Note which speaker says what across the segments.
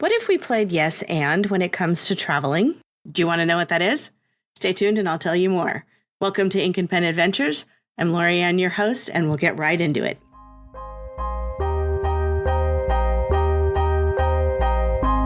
Speaker 1: What if we played yes and when it comes to traveling? Do you want to know what that is? Stay tuned and I'll tell you more. Welcome to Ink and Pen Adventures. I'm Lorianne, your host, and we'll get right into it.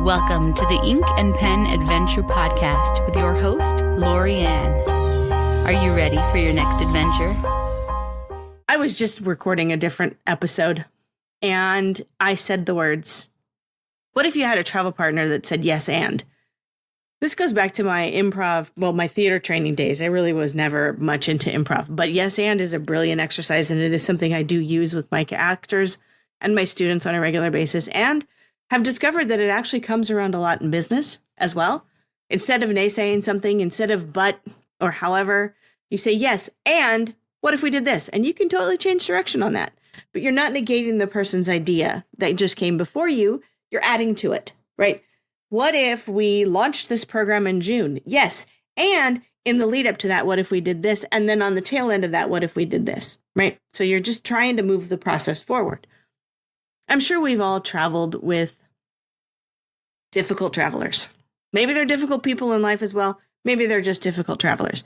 Speaker 2: Welcome to the Ink and Pen Adventure Podcast with your host, Lorianne. Are you ready for your next adventure?
Speaker 1: I was just recording a different episode, and I said the words, what if you had a travel partner that said yes and? This goes back to my improv, my theater training days. I really was never much into improv, but yes and is a brilliant exercise, and it is something I do use with my actors and my students on a regular basis, and have discovered that it actually comes around a lot in business as well. Instead of naysaying something, instead of but or however, you say yes, and what if we did this? And you can totally change direction on that. But you're not negating the person's idea that just came before you. You're adding to it, right? What if we launched this program in June? Yes. And in the lead up to that, what if we did this? And then on the tail end of that, what if we did this, right? So you're just trying to move the process forward. I'm sure we've all traveled with difficult travelers. Maybe they're difficult people in life as well. Maybe they're just difficult travelers.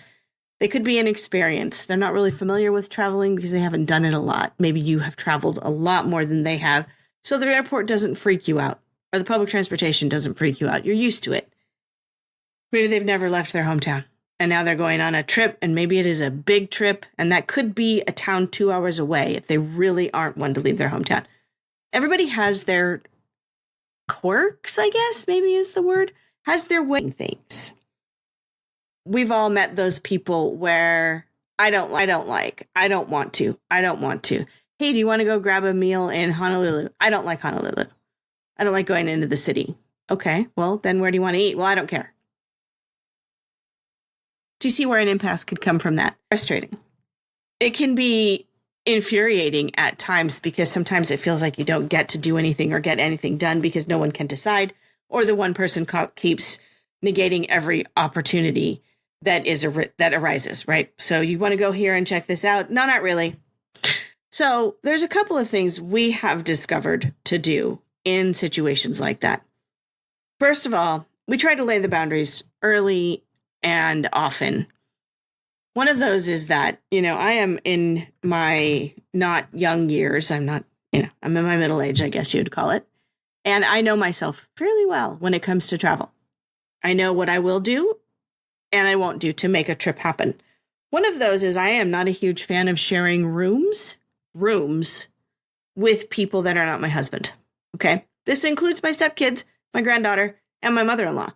Speaker 1: They could be inexperienced. They're not really familiar with traveling because they haven't done it a lot. Maybe you have traveled a lot more than they have. So the airport doesn't freak you out, or the public transportation doesn't freak you out. You're used to it. Maybe they've never left their hometown, and now they're going on a trip, and maybe it is a big trip, and that could be a town 2 hours away if they really aren't one to leave their hometown. Everybody has their quirks, I guess, maybe is the word, has their way of things. We've all met those people where I don't want to. Hey, do you want to go grab a meal in Honolulu? I don't like Honolulu. I don't like going into the city. Okay, well, then where do you want to eat? Well, I don't care. Do you see where an impasse could come from that? Frustrating. It can be infuriating at times because sometimes it feels like you don't get to do anything or get anything done because no one can decide, or the one person keeps negating every opportunity that arises, right? So you want to go here and check this out? No, not really. So there's a couple of things we have discovered to do in situations like that. First of all, we try to lay the boundaries early and often. One of those is that, I am in my not young years. I'm in my middle age, I guess you'd call it. And I know myself fairly well when it comes to travel. I know what I will do and I won't do to make a trip happen. One of those is I am not a huge fan of sharing rooms with people that are not my husband. Okay. This includes my stepkids, my granddaughter, and my mother-in-law,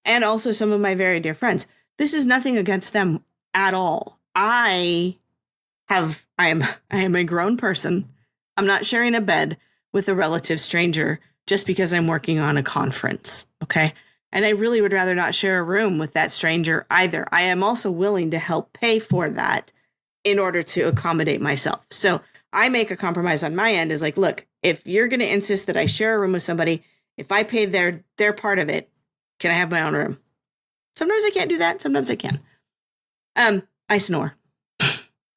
Speaker 1: and also some of my very dear friends. This is nothing against them at all. I am a grown person. I'm not sharing a bed with a relative stranger just because I'm working on a conference. Okay. And I really would rather not share a room with that stranger either. I am also willing to help pay for that in order to accommodate myself. So I make a compromise on my end is like, look, if you're going to insist that I share a room with somebody, if I pay their part of it, can I have my own room? Sometimes I can't do that. Sometimes I can. I snore.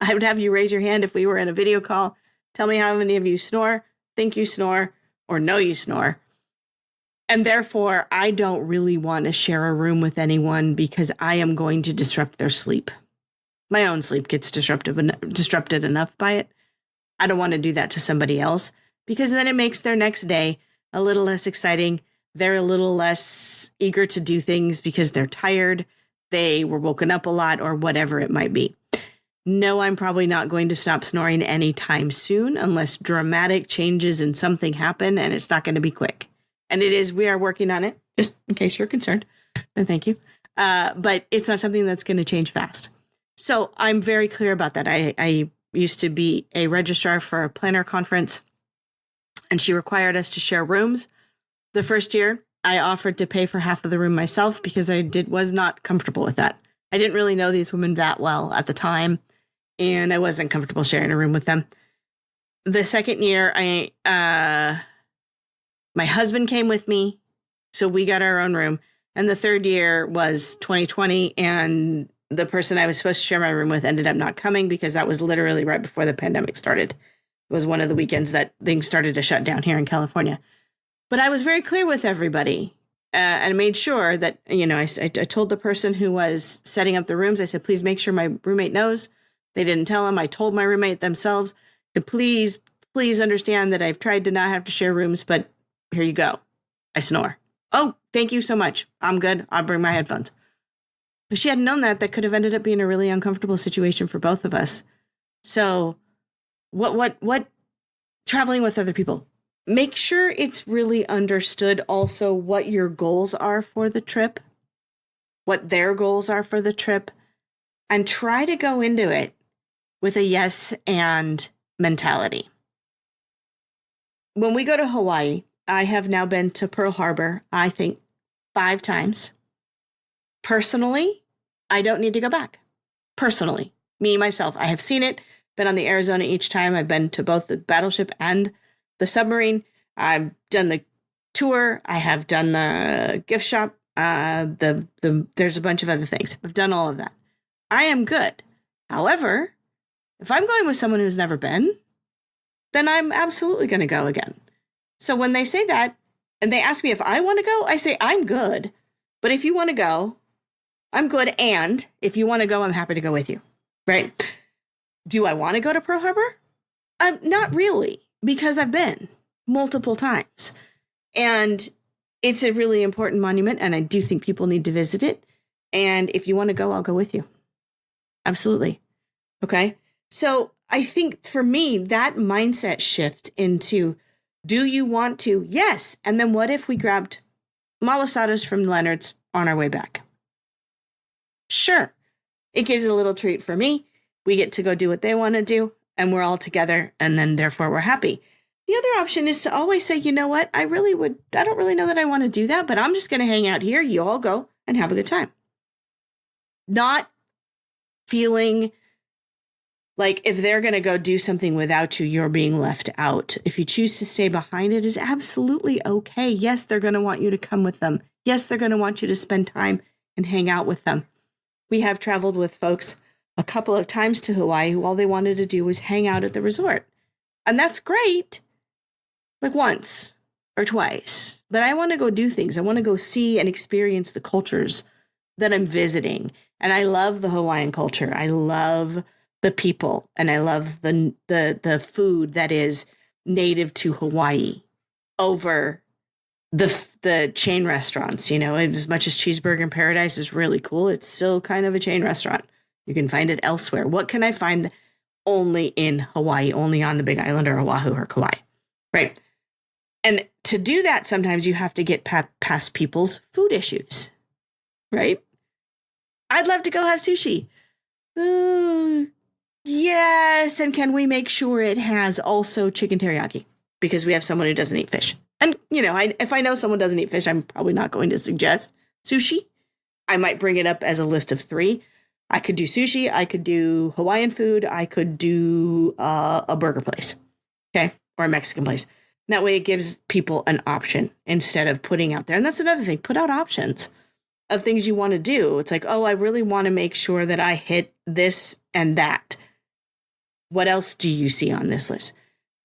Speaker 1: I would have you raise your hand if we were in a video call. Tell me how many of you snore, think you snore, or know you snore. And therefore, I don't really want to share a room with anyone because I am going to disrupt their sleep. My own sleep gets disrupted enough by it. I don't want to do that to somebody else because then it makes their next day a little less exciting. They're a little less eager to do things because they're tired. They were woken up a lot or whatever it might be. No, I'm probably not going to stop snoring anytime soon unless dramatic changes in something happen, and it's not going to be quick. And we are working on it, just in case you're concerned. And thank you. But it's not something that's going to change fast. So I'm very clear about that. I used to be a registrar for a planner conference, and she required us to share rooms. The first year, I offered to pay for half of the room myself because I was not comfortable with that. I didn't really know these women that well at the time, and I wasn't comfortable sharing a room with them. The second year, my husband came with me, so we got our own room. And the third year was 2020, and the person I was supposed to share my room with ended up not coming because that was literally right before the pandemic started. It was one of the weekends that things started to shut down here in California. But I was very clear with everybody and made sure that, I told the person who was setting up the rooms, I said, please make sure my roommate knows. They didn't tell him. I told my roommate themselves to please understand that I've tried to not have to share rooms, but here you go. I snore. Oh, thank you so much. I'm good. I'll bring my headphones. If she hadn't known that, that could have ended up being a really uncomfortable situation for both of us. So what traveling with other people, make sure it's really understood also what your goals are for the trip, what their goals are for the trip, and try to go into it with a yes and mentality. When we go to Hawaii, I have now been to Pearl Harbor, I think 5 times. Personally, I don't need to go back. Personally, me, myself, I have seen it, been on the Arizona each time. I've been to both the battleship and the submarine. I've done the tour. I have done the gift shop. There's a bunch of other things. I've done all of that. I am good. However, if I'm going with someone who's never been, then I'm absolutely going to go again. So when they say that and they ask me if I want to go, I say, I'm good. But if you want to go, I'm good. And if you want to go, I'm happy to go with you. Right? Do I want to go to Pearl Harbor? Not really, because I've been multiple times. And it's a really important monument. And I do think people need to visit it. And if you want to go, I'll go with you. Absolutely. Okay. So I think for me, that mindset shift into, do you want to? Yes. And then what if we grabbed malasadas from Leonard's on our way back? Sure. It gives a little treat for me. We get to go do what they want to do, and we're all together, and then therefore we're happy. The other option is to always say, you know what? I don't really know that I want to do that, but I'm just going to hang out here. You all go and have a good time. Not feeling like if they're going to go do something without you, you're being left out. If you choose to stay behind, it is absolutely okay. Yes, they're going to want you to come with them. Yes, they're going to want you to spend time and hang out with them. We have traveled with folks a couple of times to Hawaii who all they wanted to do was hang out at the resort. And that's great, like once or twice. But I want to go do things. I want to go see and experience the cultures that I'm visiting. And I love the Hawaiian culture. I love the people, and I love the food that is native to Hawaii over the chain restaurants. As much as Cheeseburger in Paradise is really cool, it's still kind of a chain restaurant. You can find it elsewhere. What can I find only in Hawaii, only on the Big Island or Oahu or Kauai, right? And to do that, sometimes you have to get past people's food issues, right? I'd love to go have sushi. Yes. And can we make sure it has also chicken teriyaki? Because we have someone who doesn't eat fish. And, if I know someone doesn't eat fish, I'm probably not going to suggest sushi. I might bring it up as a list of 3. I could do sushi. I could do Hawaiian food. I could do a burger place. Okay. Or a Mexican place. That way it gives people an option instead of putting out there. And that's another thing. Put out options of things you want to do. It's like, oh, I really want to make sure that I hit this and that. What else do you see on this list?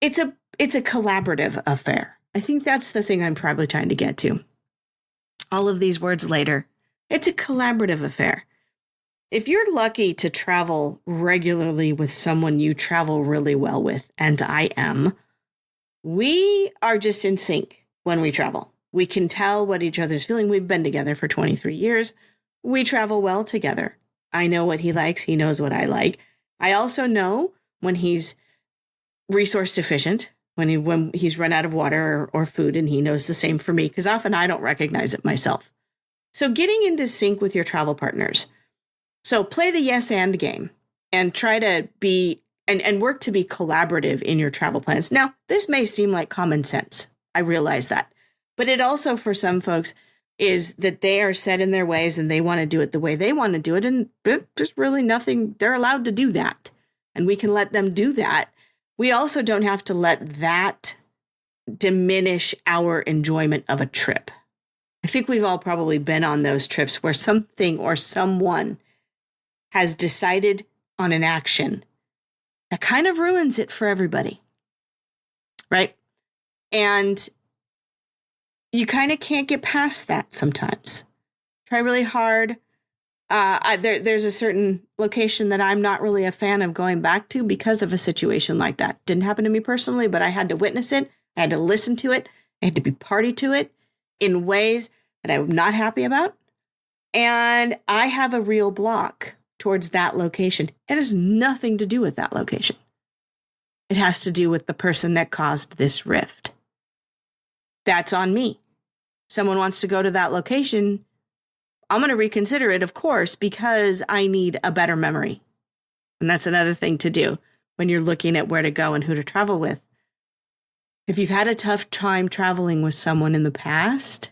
Speaker 1: It's a collaborative affair. I think that's the thing I'm probably trying to get to. All of these words later. It's a collaborative affair. If you're lucky to travel regularly with someone you travel really well with, and I am, we are just in sync when we travel. We can tell what each other's feeling. We've been together for 23 years. We travel well together. I know what he likes. He knows what I like. I also know when he's resource deficient, when he's run out of water or food, and he knows the same for me, because often I don't recognize it myself. So getting into sync with your travel partners. So play the yes and game and try to be and work to be collaborative in your travel plans. Now, this may seem like common sense. I realize that. But it also, for some folks, is that they are set in their ways and they want to do it the way they want to do it. And there's really nothing, they're allowed to do that. And we can let them do that. We also don't have to let that diminish our enjoyment of a trip. I think we've all probably been on those trips where something or someone has decided on an action that kind of ruins it for everybody, right? And you kind of can't get past that sometimes. Try really hard. There's a certain location that I'm not really a fan of going back to because of a situation like that. Didn't happen to me personally, but I had to witness it. I had to listen to it. I had to be party to it in ways that I'm not happy about. And I have a real block towards that location. It has nothing to do with that location. It has to do with the person that caused this rift. That's on me. Someone wants to go to that location, I'm going to reconsider it, of course, because I need a better memory. And that's another thing to do when you're looking at where to go and who to travel with. If you've had a tough time traveling with someone in the past,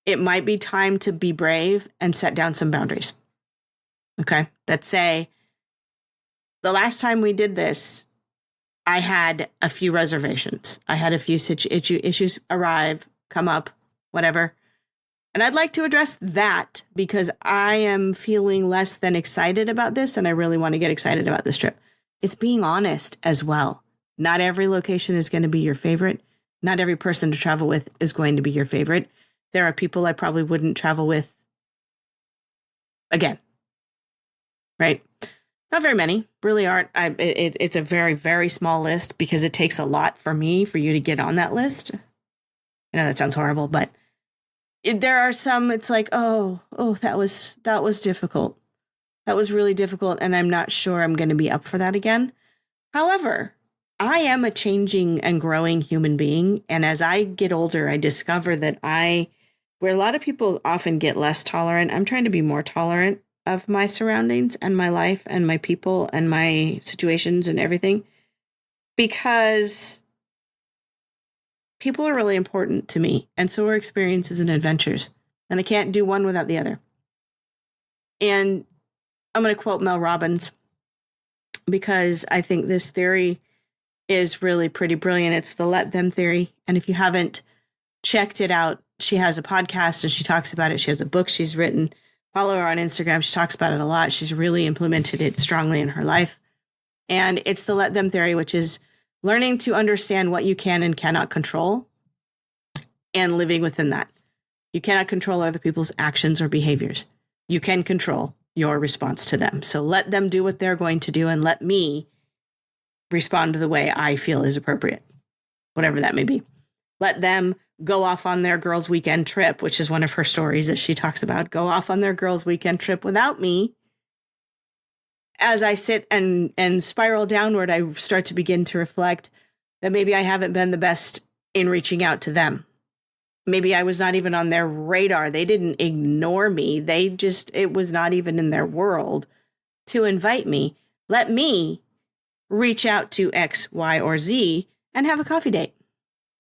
Speaker 1: it might be time to be brave and set down some boundaries. Okay? Let's say the last time we did this, I had a few reservations. I had a few issues arrive, come up, whatever. And I'd like to address that because I am feeling less than excited about this, and I really want to get excited about this trip. It's being honest as well. Not every location is going to be your favorite. Not every person to travel with is going to be your favorite. There are people I probably wouldn't travel with again. Right? Not very many, really aren't. It's a very, very small list because it takes a lot for me for you to get on that list. I know that sounds horrible, but there are some, it's like, oh, that was difficult. That was really difficult, and I'm not sure I'm going to be up for that again. However, I am a changing and growing human being, and as I get older, I discover that where a lot of people often get less tolerant, I'm trying to be more tolerant of my surroundings and my life and my people and my situations and everything, because people are really important to me, and so are experiences and adventures, and I can't do one without the other. And I'm going to quote Mel Robbins because I think this theory is really pretty brilliant. It's the let them theory. And if you haven't checked it out, she has a podcast and she talks about it. She has a book she's written. Follow her on Instagram. She talks about it a lot. She's really implemented it strongly in her life. And it's the let them theory, which is learning to understand what you can and cannot control and living within that. You cannot control other people's actions or behaviors. You can control your response to them. So let them do what they're going to do and let me respond to the way I feel is appropriate, whatever that may be. Let them go off on their girls' weekend trip, which is one of her stories that she talks about. Go off on their girls' weekend trip without me. As I sit and spiral downward, I start to begin to reflect that maybe I haven't been the best in reaching out to them. Maybe I was not even on their radar. They didn't ignore me. It was not even in their world to invite me. Let me reach out to X, Y, or Z and have a coffee date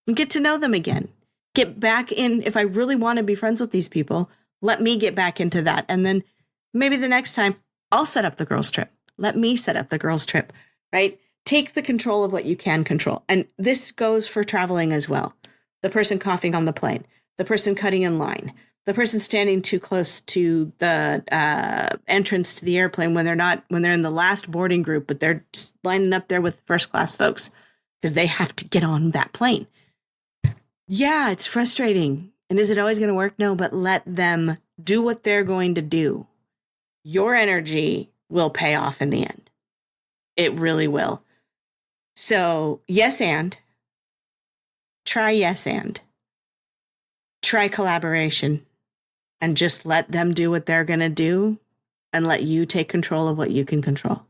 Speaker 1: and get to know them again. Get back in. If I really want to be friends with these people, let me get back into that. And then maybe the next time I'll set up the girls' trip. Let me set up the girls' trip, right? Take the control of what you can control. And this goes for traveling as well. The person coughing on the plane, the person cutting in line, the person standing too close to the entrance to the airplane when they're in the last boarding group, but they're lining up there with first class folks because they have to get on that plane. Yeah, it's frustrating. And is it always going to work? No, but let them do what they're going to do. Your energy will pay off in the end. It really will. So yes, and try yes, and try collaboration. And just let them do what they're going to do and let you take control of what you can control.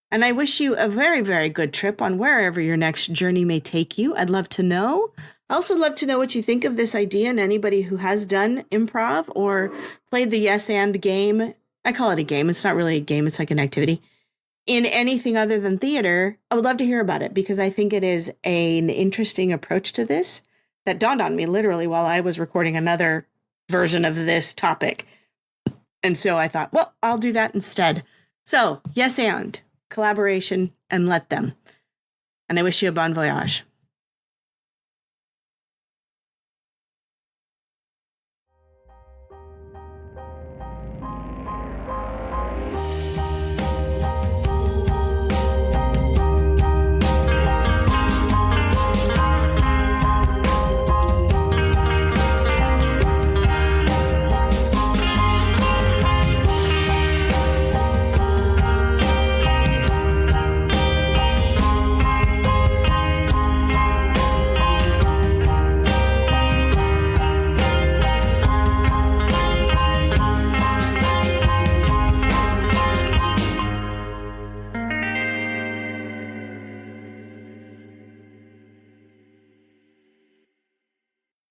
Speaker 1: And I wish you a very, very good trip on wherever your next journey may take you. I'd love to know. I also love to know what you think of this idea and anybody who has done improv or played the yes and game. I call it a game. It's not really a game. It's like an activity. In anything other than theater, I would love to hear about it because I think it is an interesting approach to this that dawned on me literally while I was recording another version of this topic. And so I thought, well, I'll do that instead. So yes, and collaboration and let them. And I wish you a bon voyage.